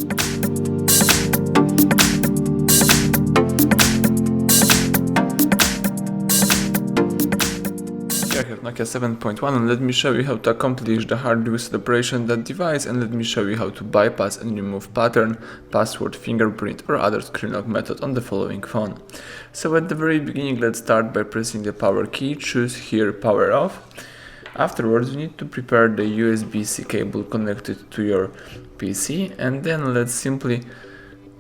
Here I have NOKIA 7.1 and let me show you how to accomplish the hard reset operation on that device, and let me show you how to bypass and remove pattern, password, fingerprint or other screen lock method on the following phone. So at the very beginning, let's start by pressing the power key, choose here power off. Afterwards, you need to prepare the USB-C cable connected to your PC, and then let's simply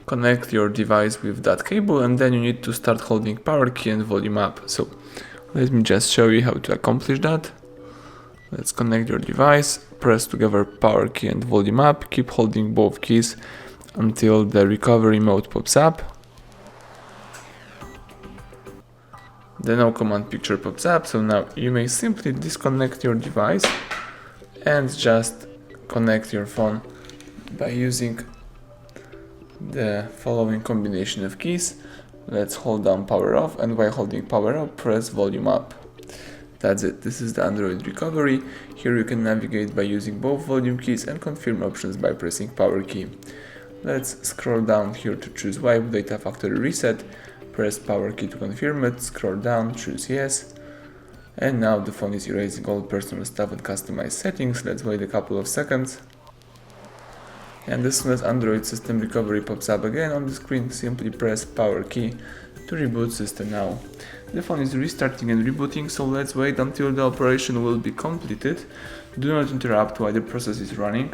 connect your device with that cable, and then you need to start holding power key and volume up. So let me just show you how to accomplish that. Let's connect your device, press together power key and volume up, keep holding both keys until the recovery mode pops up. The no command picture pops up, so now you may simply disconnect your device and just connect your phone by using the following combination of keys. Let's hold down power off, and while holding power up, press volume up. That's it. This is the Android recovery. Here you can navigate by using both volume keys and confirm options by pressing power key. Let's scroll down here to choose wipe data factory reset. Press power key to confirm it, scroll down, choose yes. And now the phone is erasing all personal stuff and customized settings. Let's wait a couple of seconds. And as soon as Android system recovery pops up again on the screen, simply press power key to reboot system now. The phone is restarting and rebooting, so let's wait until the operation will be completed. Do not interrupt while the process is running.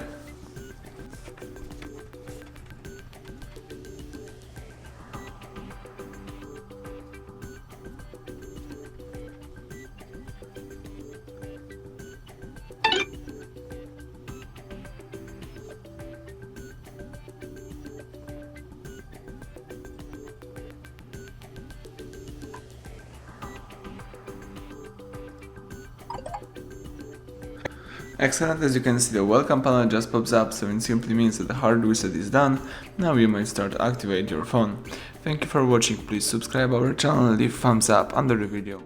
Excellent, as you can see the welcome panel just pops up, so it simply means that the hard reset is done. Now you may start to activate your phone. Thank you for watching, please subscribe our channel and leave thumbs up under the video.